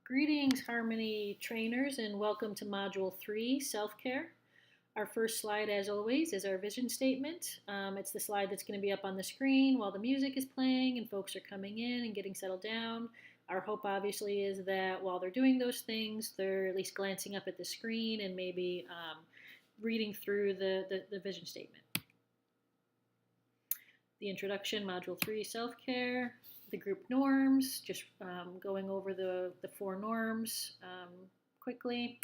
Greetings, Harmony trainers, and welcome to Module 3, Self-Care. Our first slide, as always, is our vision statement. It's the slide that's going to be up on the screen while the music is playing and folks are coming in and getting settled down. Our hope, obviously, is that while they're doing those things, they're at least glancing up at the screen and maybe reading through the vision statement. The introduction, Module 3, Self-Care. The group norms, just going over the 4 norms quickly.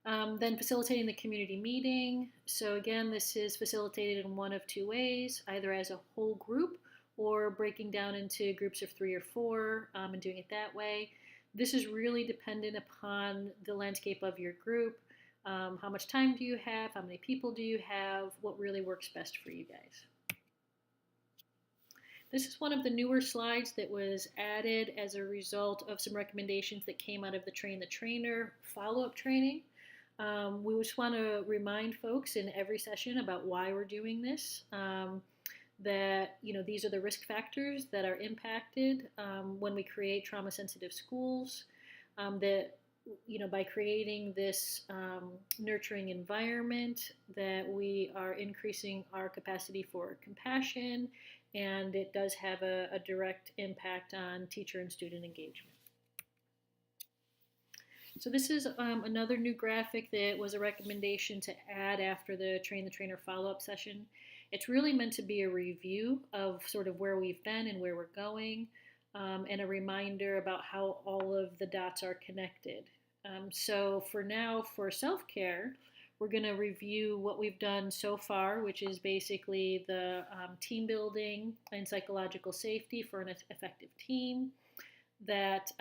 Then facilitating the community meeting. So again, this is facilitated in one of 2 ways, either as a whole group or breaking down into groups of 3 or 4 and doing it that way. This is really dependent upon the landscape of your group. How much time do you have? How many people do you have? What really works best for you guys? This is one of the newer slides that was added as a result of some recommendations that came out of the Train the Trainer follow-up training. We just want to remind folks in every session about why we're doing this, that these are the risk factors that are impacted when we create trauma-sensitive schools, that by creating this nurturing environment, that we are increasing our capacity for compassion, and it does have a direct impact on teacher and student engagement. So this is another new graphic that was a recommendation to add after the Train the Trainer follow-up session. It's really meant to be a review of sort of where we've been and where we're going, and a reminder about how all of the dots are connected. So for now, for self-care, we're going to review what we've done so far, which is basically the team building and psychological safety for an effective team. That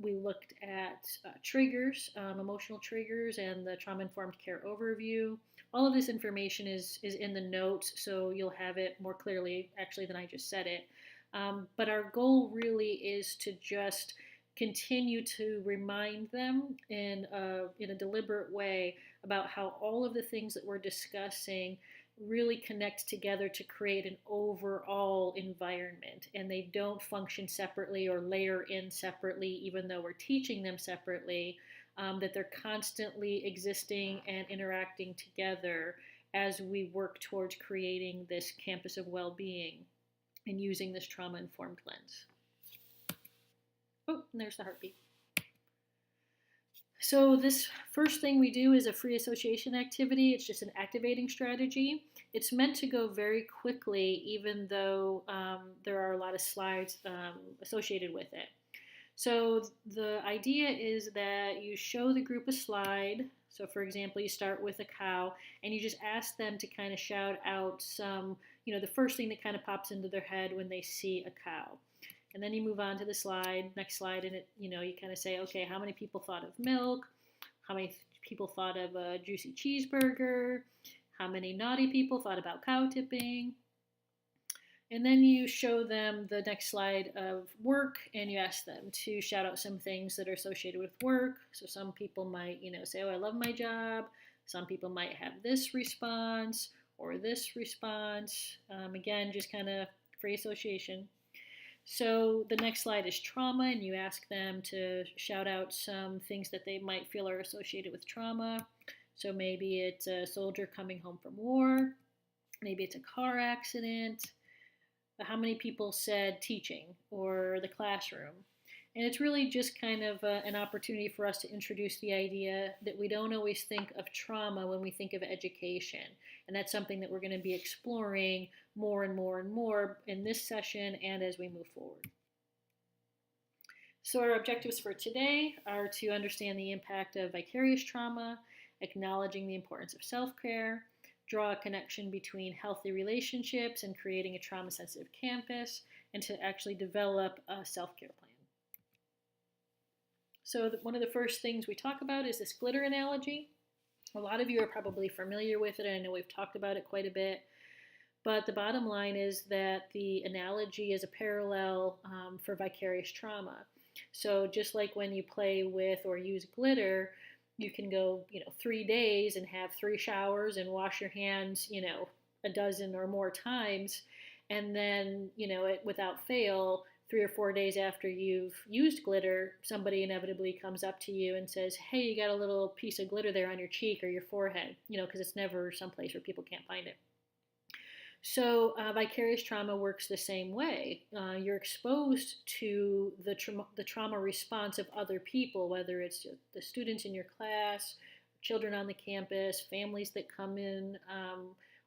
we looked at triggers, emotional triggers, and the trauma-informed care overview. All of this information is in the notes, so you'll have it more clearly actually than I just said it. But our goal really is to just continue to remind them in a deliberate way about how all of the things that we're discussing really connect together to create an overall environment, and they don't function separately or layer in separately, even though we're teaching them separately, that they're constantly existing and interacting together as we work towards creating this campus of well-being and using this trauma-informed lens. Oh, and there's the heartbeat. So this first thing we do is a free association activity. It's just an activating strategy. It's meant to go very quickly, even though there are a lot of slides associated with it. So the idea is that you show the group a slide. So for example, you start with a cow and you just ask them to kind of shout out some, the first thing that kind of pops into their head when they see a cow. And then you move on to the next slide, and you kind of say, okay, how many people thought of milk? How many people thought of a juicy cheeseburger? How many naughty people thought about cow tipping? And then you show them the next slide of work, and you ask them to shout out some things that are associated with work. So some people might, say, oh, I love my job. Some people might have this response or this response. Again, just kind of free association. So the next slide is trauma, and you ask them to shout out some things that they might feel are associated with trauma. So maybe it's a soldier coming home from war. Maybe it's a car accident. How many people said teaching or the classroom? And it's really just kind of an opportunity for us to introduce the idea that we don't always think of trauma when we think of education. And that's something that we're going to be exploring more and more and more in this session and as we move forward. So our objectives for today are to understand the impact of vicarious trauma, acknowledging the importance of self-care, draw a connection between healthy relationships and creating a trauma-sensitive campus, and to actually develop a self-care plan. So one of the first things we talk about is this glitter analogy. A lot of you are probably familiar with it, and I know we've talked about it quite a bit. But the bottom line is that the analogy is a parallel for vicarious trauma. So just like when you play with or use glitter, you can go, 3 days and have 3 showers and wash your hands, a dozen or more times, and then, without fail, 3 or 4 days after you've used glitter, somebody inevitably comes up to you and says, hey, you got a little piece of glitter there on your cheek or your forehead, because it's never someplace where people can't find it. So vicarious trauma works the same way. You're exposed to the trauma response of other people, whether it's the students in your class, children on the campus, families that come in,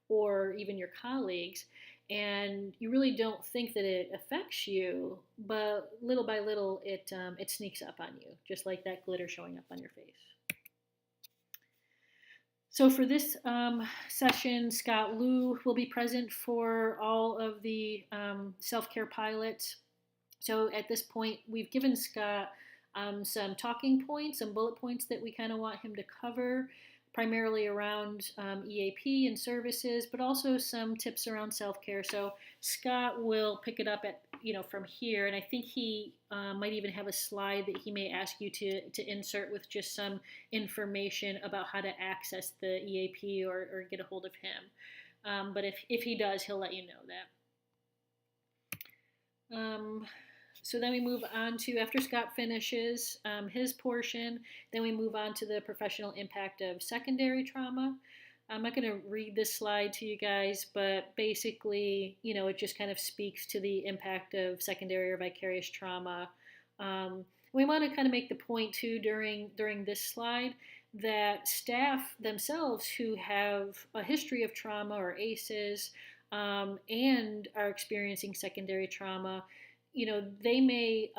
or even your colleagues. And you really don't think that it affects you, but little by little, it sneaks up on you, just like that glitter showing up on your face. So for this session, Scott Liu will be present for all of the self-care pilots. So at this point, we've given Scott some talking points, some bullet points that we kind of want him to cover, primarily around EAP and services, but also some tips around self-care. So Scott will pick it up at from here, and I think he might even have a slide that he may ask you to insert with just some information about how to access the EAP or get a hold of him. But if he does, he'll let you know that. So then we move on to, after Scott finishes his portion, then we move on to the professional impact of secondary trauma. I'm not going to read this slide to you guys, but basically, it just kind of speaks to the impact of secondary or vicarious trauma. We want to kind of make the point too during this slide that staff themselves who have a history of trauma or ACEs and are experiencing secondary trauma, they may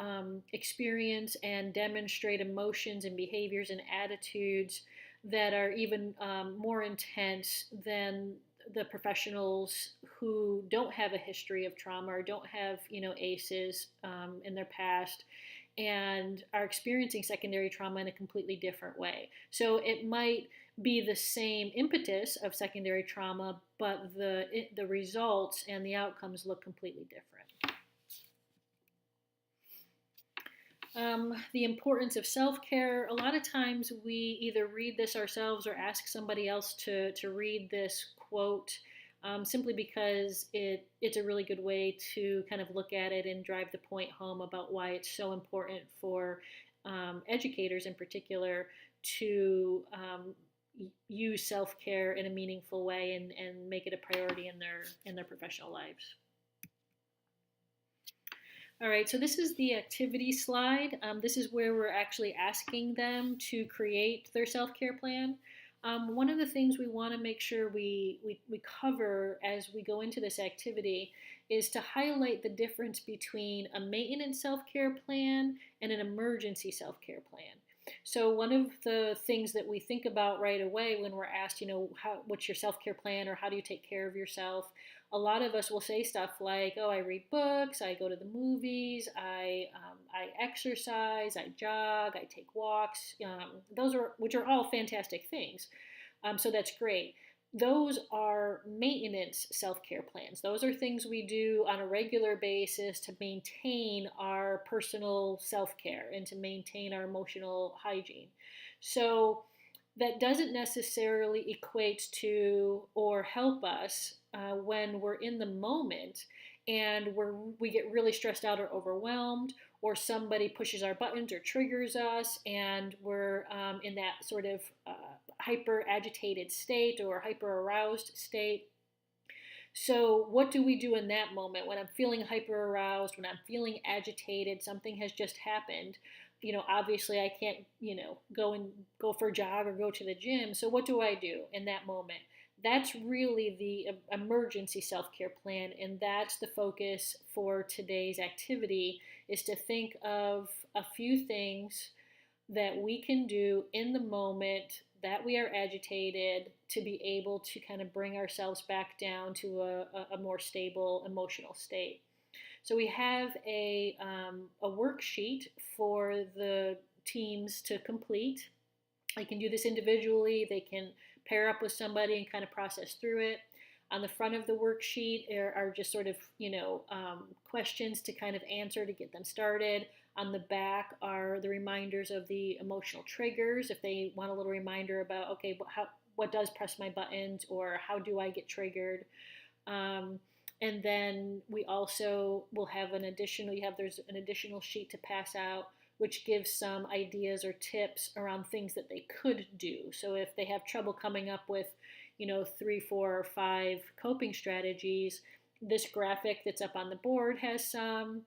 experience and demonstrate emotions and behaviors and attitudes that are even more intense than the professionals who don't have a history of trauma or don't have, ACEs in their past and are experiencing secondary trauma in a completely different way. So it might be the same impetus of secondary trauma, but the results and the outcomes look completely different. The importance of self-care. A lot of times we either read this ourselves or ask somebody else to read this quote simply because it's a really good way to kind of look at it and drive the point home about why it's so important for educators in particular to use self-care in a meaningful way and make it a priority in their professional lives. All right, so this is the activity slide. This is where we're actually asking them to create their self-care plan. One of the things we want to make sure we cover as we go into this activity is to highlight the difference between a maintenance self-care plan and an emergency self-care plan. So one of the things that we think about right away when we're asked, what's your self-care plan or how do you take care of yourself? A lot of us will say stuff like, oh, I read books, I go to the movies, I exercise, I jog, I take walks. Which are all fantastic things. So that's great. Those are maintenance self-care plans. Those are things we do on a regular basis to maintain our personal self-care and to maintain our emotional hygiene. So that doesn't necessarily equate to or help us when we're in the moment and we get really stressed out or overwhelmed, or somebody pushes our buttons or triggers us and we're in that sort of hyper agitated state or hyper aroused state. So what do we do in that moment when I'm feeling hyper aroused, when I'm feeling agitated, something has just happened? Obviously I can't, go for a jog or go to the gym. So what do I do in that moment? That's really the emergency self-care plan, and that's the focus for today's activity, is to think of a few things that we can do in the moment that we are agitated to be able to kind of bring ourselves back down to a more stable emotional state. So we have a worksheet for the teams to complete. They can do this individually. They can pair up with somebody and kind of process through it. On the front of the worksheet are just sort of, questions to kind of answer to get them started. On the back are the reminders of the emotional triggers, if they want a little reminder about, okay, what does press my buttons, or how do I get triggered? And then we also will have there's an additional sheet to pass out, which gives some ideas or tips around things that they could do. So if they have trouble coming up with, 3, 4, or 5 coping strategies, this graphic that's up on the board has some,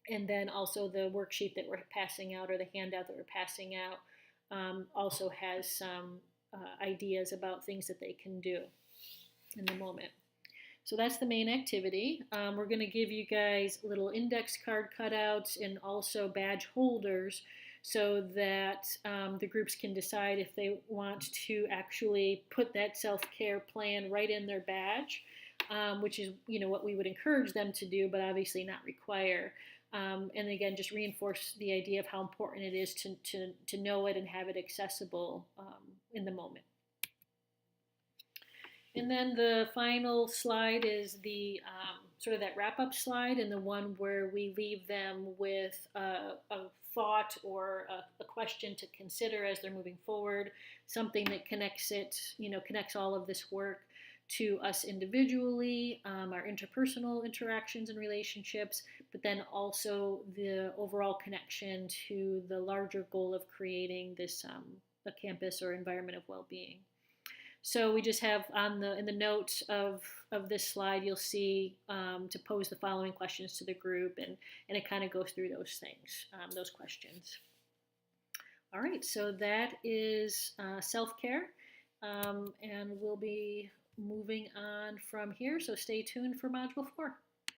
and then also the worksheet that we're passing out, or the handout that we're passing out, also has some ideas about things that they can do in the moment. So that's the main activity. We're going to give you guys little index card cutouts and also badge holders, so that the groups can decide if they want to actually put that self-care plan right in their badge, which is what we would encourage them to do, but obviously not require. And again, just reinforce the idea of how important it is to know it and have it accessible in the moment. And then the final slide is the sort of that wrap-up slide, and the one where we leave them with a thought or a question to consider as they're moving forward, something that connects all of this work to us individually, our interpersonal interactions and relationships, but then also the overall connection to the larger goal of creating this a campus or environment of well-being. So we just have in the notes of this slide, you'll see to pose the following questions to the group, and it kind of goes through those things, those questions. All right, so that is self-care, and we'll be moving on from here, so stay tuned for Module 4.